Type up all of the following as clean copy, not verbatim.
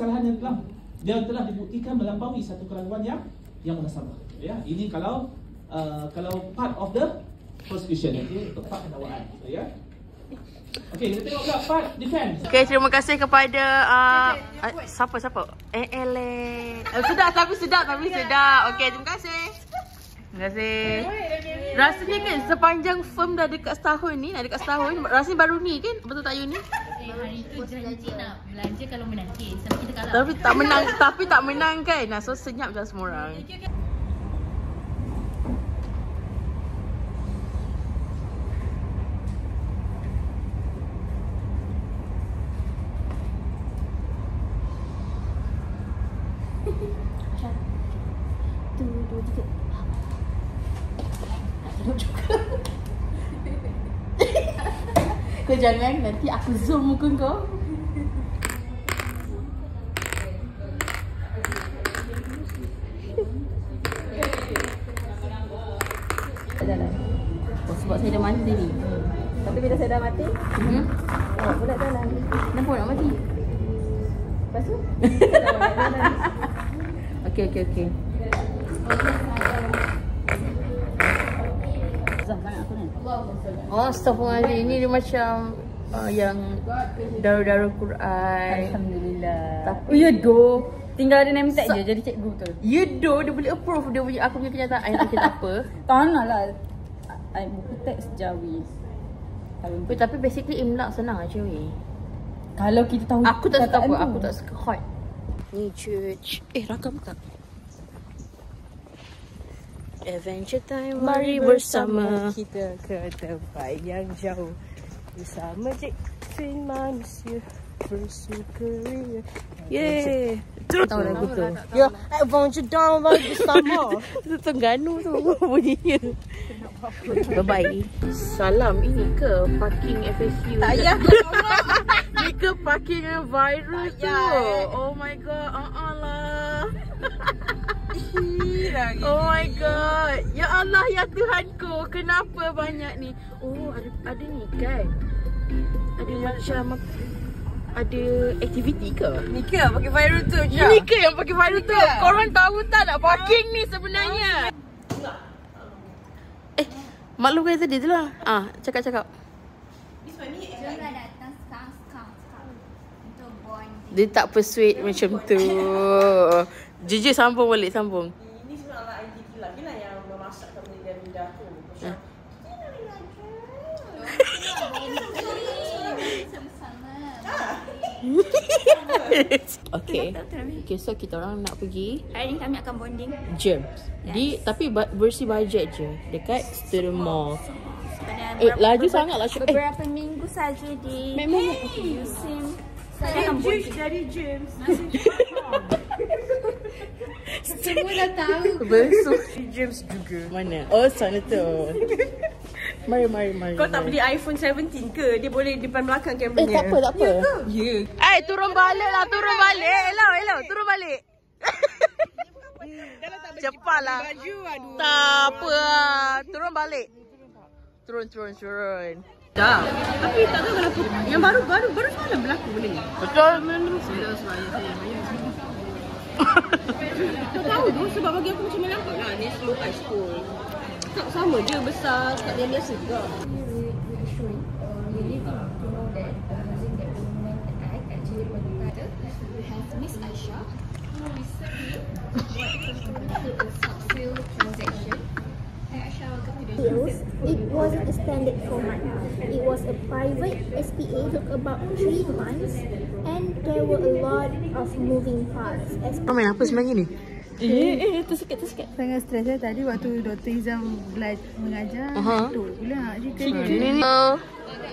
kesalahan yang telah dibuktikan melampaui satu keraguan yang munasabah. Ya, ini kalau part of the prosecution, okey, untuk part pendakwaan, ya. Okey, kita tengok pula part defense. Okey, terima kasih kepada siapa? Sedap tapi sedap. Okey, terima kasih. Terima kasih. Rasanya kan sepanjang firm dah dekat setahun ni, rasanya baru ni kan? Betul tak Yuni? Hari tu janji nak belanja kalau menang kes. Sampai kita kalah. Tapi tak menang kan? So senyap je semua orang. Kau jangan, nanti aku zoom muka kau. Tak jalan. Sebab saya dah mati ni. Tapi bila saya dah mati, aku tak jalan. Kenapa nak mati? Lepas tu? Okey. Oh, astagfirullahaladzim. Ini dia macam yang darah-darah Quran. Alhamdulillah. Ya doh. Tinggal ada name tag je jadi cikgu betul. Ya doh, dia boleh approve dia punya aku punya kenyataan. Kita tak apa. Tak nak lah. Buku teks Jawi. Tapi basically imla senang aja weh. Kalau kita tahu aku tak suka apa, aku tak suka hot. Ni church. Rakam tak? Adventure time, mari bersama kita ke tempat yang jauh bersama Jackson manusia bersukaria. Yeay. Tahu lagu tu? Ya, adventure time mari bersama. Itu Terengganu tu bunyinya. Bye-bye. Salam, ini ke parking FSU? Tak payah. Ni ke parking yang viral tu? Oh my god, lah. Oh my god. Ya Allah, ya Tuhanku, kenapa banyak ni? Oh, ada ni kan? Ada macam ada aktiviti ke? Ni ke pakai viral tu je? Ini ke yang pakai viral tu? Korang tahu tak nak parking ni sebenarnya? Maklum kan tadi tu lah. Cakap. Jangan datang sekarang untuk bonding. Dia tak persuade macam tu. Jujur sambung balik. Ini sebenarnya IT lah. Gila yang memasakkan lidah tu. Okay, so kita orang nak pergi. Hari ni kami akan bonding. Gems. Tapi bersih bajet je dekat student mall. Pada laju sangat lah. beberapa minggu saja di musim saya akan bonding. Dari James. Semua dah tahu. Bersih James juga. mana? Oh, sana tu. Mari. Kau tak beli iPhone 17 ke? Dia boleh depan belakang kameranya. Tak apa. Ya. Turun balik lah. Hello, turun balik. Cepatlah. Tak apa lah. Turun balik. Turun. Dah. Tapi tak tahu kenapa. Yang baru semalam berlaku benda ni. Betul. Tak tahu tu sebab bagi aku macam nampak lah ni slow high school. Tak sama je besar kat yang biasa juga. Miss Aisha who recently buat a stock sale transaction. Aisha, welcome to the show. It wasn't a standard format. It was a private SPA, took about 3 months, and there were a lot of moving parts. Kau main apa sebenarnya ni? Tersikit. Sangat stres tadi waktu Dr. Izam mengajar. Tu pula nak cerita. Ni.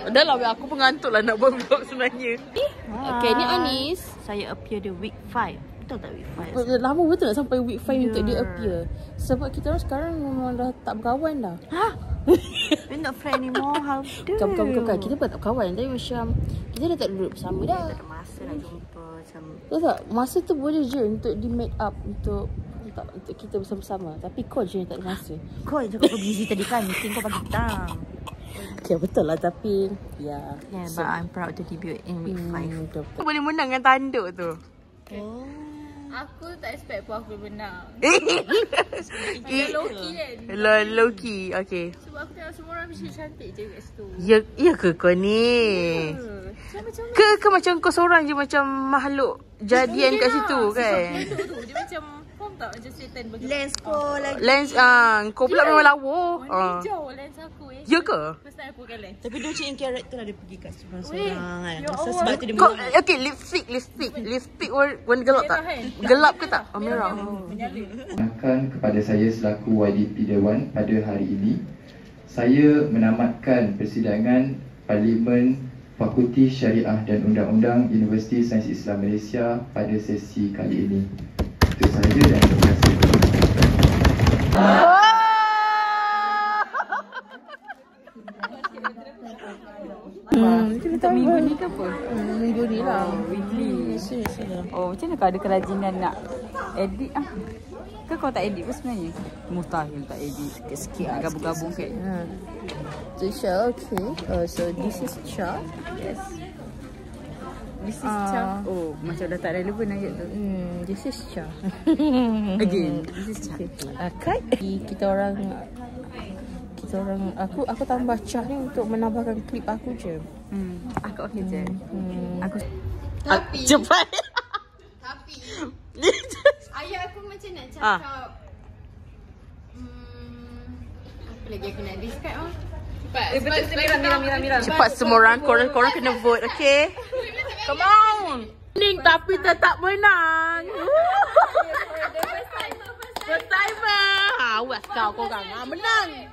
Dah lah, aku pengantuk lah nak buat vlog sebenarnya. Okay, ni Anis. Saya appear di week 5. Betul tak week 5? Lama betul nak sampai week 5 untuk dia appear. Sebab kita orang sekarang memang dah tak berkawan dah. We're not friend anymore. How do? Bukan. Kita pun tak berkawan. Tapi macam kita dah tak duduk bersama dah. Tak ada masa nak jumpa macam. Betul tak? Masa tu boleh je untuk di make up untuk kita bersama-sama. Tapi kau je yang tak ada masa. Kau yang cakap kau busy tadi kan. Meeting kau pagi petang. Okay, betul lah tapi Yeah, but I'm proud to debut in week 5. Kau boleh menang dengan tanduk tu. Oh. Aku tak expect pun aku menang. Macam low-key kan? Low-key, okay. Sebab aku tengok semua orang mesti cantik je kat situ. Ya ke kau ni? Ke macam kau seorang je macam makhluk jadian kat situ kan? Dia macam, faham tak? Macam setan bagi. Lens kau lagi. Lens kau pula memang lawa. Mana hijau lens aku Ya ke? First time aku pakai lens. Tapi dia macam in character lah dia pergi kat seorang-seorang kan. Ya Allah. Sebab tu dia Kau okay, lipstick warna gelap tak? Gelap ke tak? Oh, merah. Akan kepada saya selaku YDP Dewan pada hari ini, saya menamatkan persidangan Parlimen Fakulti Syariah dan Undang-Undang Universiti Sains Islam Malaysia pada sesi kali ini. Itu sahaja dan terima kasih. Untuk minggu ni ke apa? Minggu ni lah. Weekly. Oh, macam mana kau ada kerajinan nak edit ah? Ke kau tak edit pun sebenarnya? Mustahil tak edit. Sikit-sikit lah gabung-gabung kat. So Syah, okay. So this is Syah. Yes. This is Syah. Oh, macam dah tak relevan ayat tu. This is Syah. Again, this is Syah. Kan? Kita orang aku tambah Syah ni untuk menambahkan klip aku je. Aku okey je. Aku Tapi cepat. Tapi ayah aku macam nak cakap apa lagi aku nak describe Mira. Cepat semua orang, korang kena vote, okay? Come on. Ning tapi tetap menang. First timer. Awas kau korang menang.